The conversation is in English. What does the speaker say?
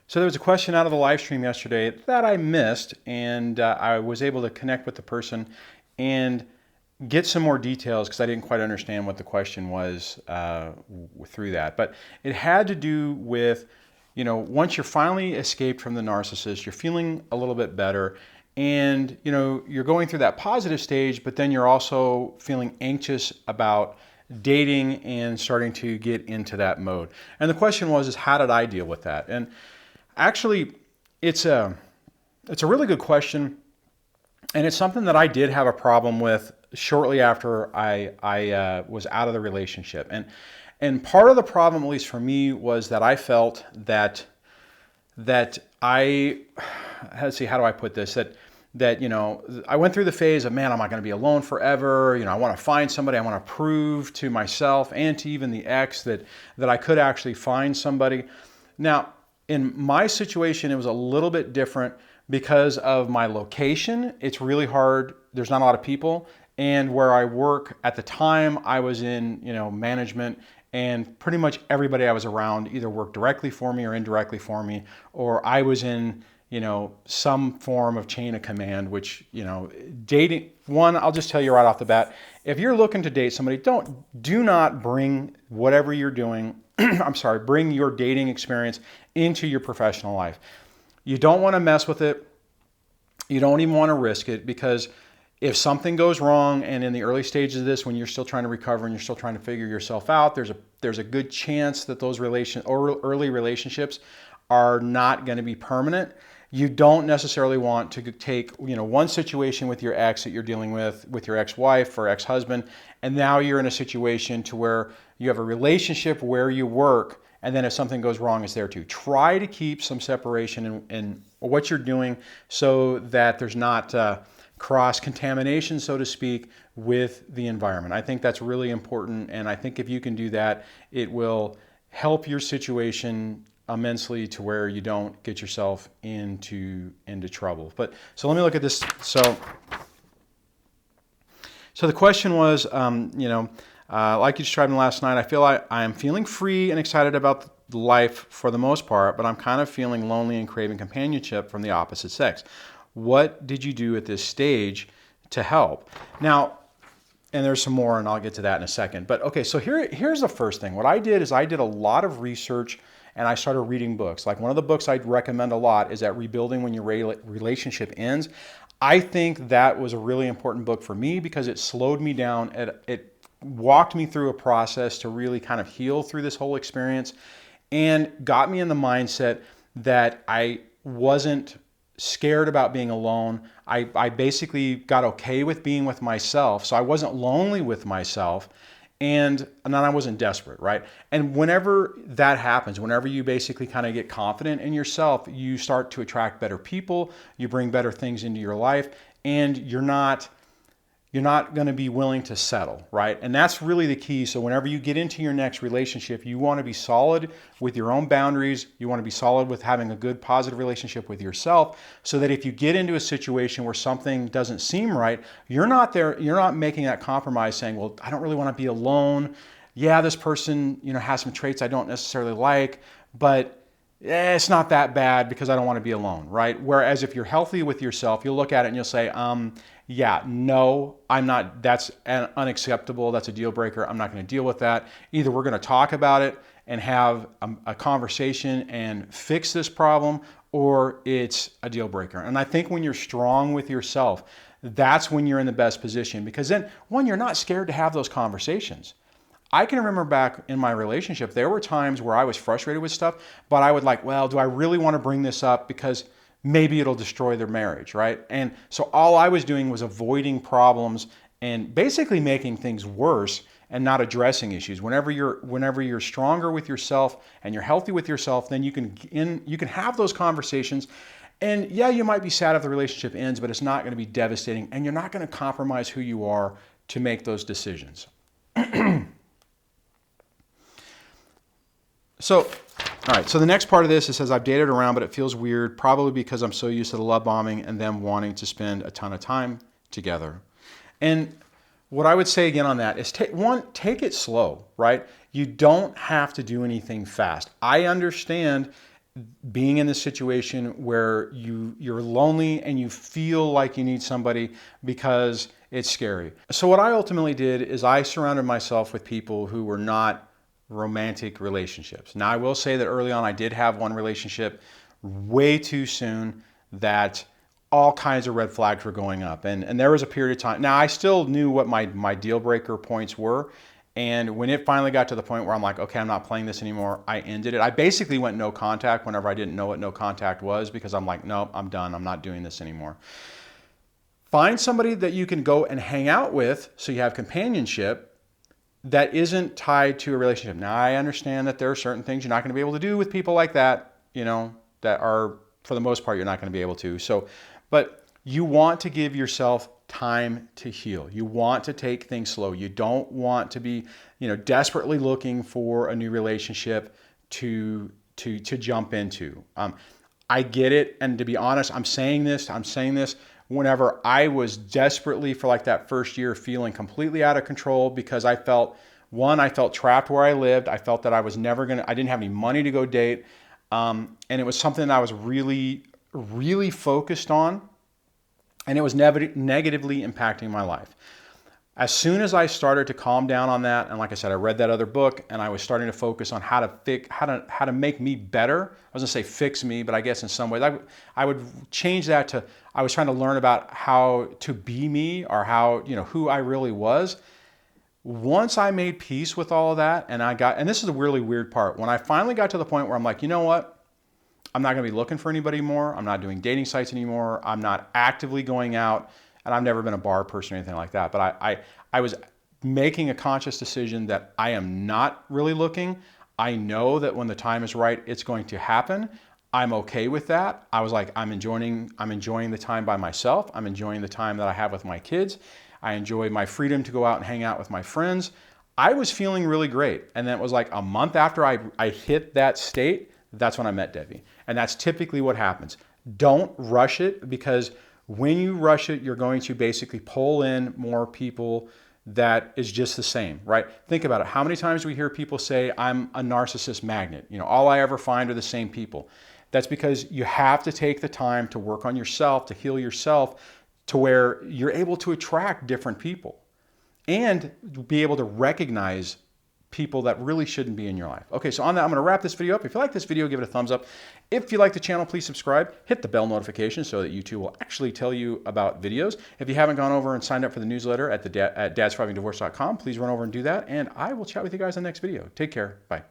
So there was a question out of the live stream yesterday that I missed, and I was able to connect with the person and get some more details because I didn't quite understand what the question was through that. But it had to do with, once you're finally escaped from the narcissist, you're feeling a little bit better, and you're going through that positive stage, but then you're also feeling anxious about dating and starting to get into that mode. And the question was, is how did I deal with that? And actually, it's a really good question, and it's something that I did have a problem with shortly after I was out of the relationship. And part of the problem, at least for me, was that I felt that I, let's see, how do I put this? That I went through the phase of, man, I'm not going to be alone forever. I want to find somebody. I want to prove to myself and to even the ex that I could actually find somebody. Now, in my situation, it was a little bit different because of my location. It's really hard. There's not a lot of people. And where I work at the time, I was in, management, and pretty much everybody I was around either worked directly for me or indirectly for me, or I was in, some form of chain of command, which, dating, one, I'll just tell you right off the bat, if you're looking to date somebody, do not bring whatever you're doing, I'm sorry, bring your dating experience into your professional life. You don't want to mess with it. You don't even want to risk it, because if something goes wrong, and in the early stages of this, when you're still trying to recover and you're still trying to figure yourself out, there's a good chance that those early relationships are not going to be permanent. You don't necessarily want to take one situation with your ex that you're dealing with your ex-wife or ex-husband, and now you're in a situation to where you have a relationship where you work, and then if something goes wrong, it's there too. Try to keep some separation in what you're doing so that there's not cross-contamination, so to speak, with the environment. I think that's really important, and I think if you can do that, it will help your situation immensely to where you don't get yourself into trouble. But so let me look at this. So the question was, like you described last night, I feel I am feeling free and excited about life for the most part, but I'm kind of feeling lonely and craving companionship from the opposite sex. What did you do at this stage to help? Now, and there's some more, and I'll get to that in a second. But okay, so here's the first thing. What I did is I did a lot of research, and I started reading books. Like, one of the books I'd recommend a lot is that Rebuilding When Your Relationship Ends. I think that was a really important book for me because it slowed me down. It walked me through a process to really kind of heal through this whole experience, and got me in the mindset that I wasn't scared about being alone. I basically got okay with being with myself, so I wasn't lonely with myself, and then I wasn't desperate, right? And whenever that happens, whenever you basically kind of get confident in yourself, you start to attract better people, you bring better things into your life, and you're not going to be willing to settle, right? And that's really the key. So whenever you get into your next relationship, you want to be solid with your own boundaries. You want to be solid with having a good, positive relationship with yourself, so that if you get into a situation where something doesn't seem right, you're not making that compromise saying, well, I don't really want to be alone. Yeah, this person, has some traits I don't necessarily like, but it's not that bad because I don't want to be alone, right? Whereas if you're healthy with yourself, you'll look at it and you'll say, yeah, no, I'm not, that's unacceptable. That's a deal breaker. I'm not going to deal with that. Either we're going to talk about it and have a conversation and fix this problem, or it's a deal breaker. And I think when you're strong with yourself, that's when you're in the best position, because then, one, you're not scared to have those conversations. I can remember back in my relationship, there were times where I was frustrated with stuff, but I would well, do I really want to bring this up because maybe it'll destroy their marriage, right? And so all I was doing was avoiding problems and basically making things worse and not addressing issues. Whenever you're stronger with yourself and you're healthy with yourself, then you can have those conversations. And yeah, you might be sad if the relationship ends, but it's not going to be devastating, and you're not going to compromise who you are to make those decisions. So, all right, so the next part of this, it says, I've dated around, but it feels weird, probably because I'm so used to the love bombing and them wanting to spend a ton of time together. And what I would say again on that is, take it slow, right? You don't have to do anything fast. I understand being in this situation where you're lonely and you feel like you need somebody because it's scary. So what I ultimately did is I surrounded myself with people who were not romantic relationships. Now I will say that early on I did have one relationship way too soon that all kinds of red flags were going up. And there was a period of time. Now I still knew what my deal breaker points were. And when it finally got to the point where I'm like, okay, I'm not playing this anymore, I ended it. I basically went no contact whenever I didn't know what no contact was, because I'm like, nope, I'm done. I'm not doing this anymore. Find somebody that you can go and hang out with so you have companionship that isn't tied to a relationship. Now, I understand that there are certain things you're not going to be able to do with people like that, that are, for the most part, you're not going to be able to. So, but you want to give yourself time to heal. You want to take things slow. You don't want to be, desperately looking for a new relationship to jump into. I get it, and to be honest, I'm saying this whenever I was desperately, for like that first year, feeling completely out of control because I felt trapped where I lived. I felt that I didn't have any money to go date. And it was something that I was really, really focused on, and it was negatively impacting my life. As soon as I started to calm down on that, and like I said, I read that other book, and I was starting to focus on how to make me better. I was gonna say fix me, but I guess in some ways I would change that to, I was trying to learn about how to be me, or how, who I really was. Once I made peace with all of that, and this is a really weird part, when I finally got to the point where I'm like, you know what? I'm not gonna be looking for anybody more. I'm not doing dating sites anymore. I'm not actively going out. And I've never been a bar person or anything like that, but I was making a conscious decision that I am not really looking. I know that when the time is right, it's going to happen. I'm okay with that. I was like, I'm enjoying the time by myself. I'm enjoying the time that I have with my kids. I enjoy my freedom to go out and hang out with my friends. I was feeling really great. And then it was like a month after I hit that state, that's when I met Debbie. And that's typically what happens. Don't rush it, because when you rush it, you're going to basically pull in more people that is just the same, right? Think about it. How many times do we hear people say, I'm a narcissist magnet? All I ever find are the same people. That's because you have to take the time to work on yourself, to heal yourself, to where you're able to attract different people and be able to recognize people that really shouldn't be in your life. Okay, so on that, I'm going to wrap this video up. If you like this video, give it a thumbs up. If you like the channel, please subscribe. Hit the bell notification so that YouTube will actually tell you about videos. If you haven't gone over and signed up for the newsletter at dadssurvivingdivorce.com, please run over and do that. And I will chat with you guys in the next video. Take care. Bye.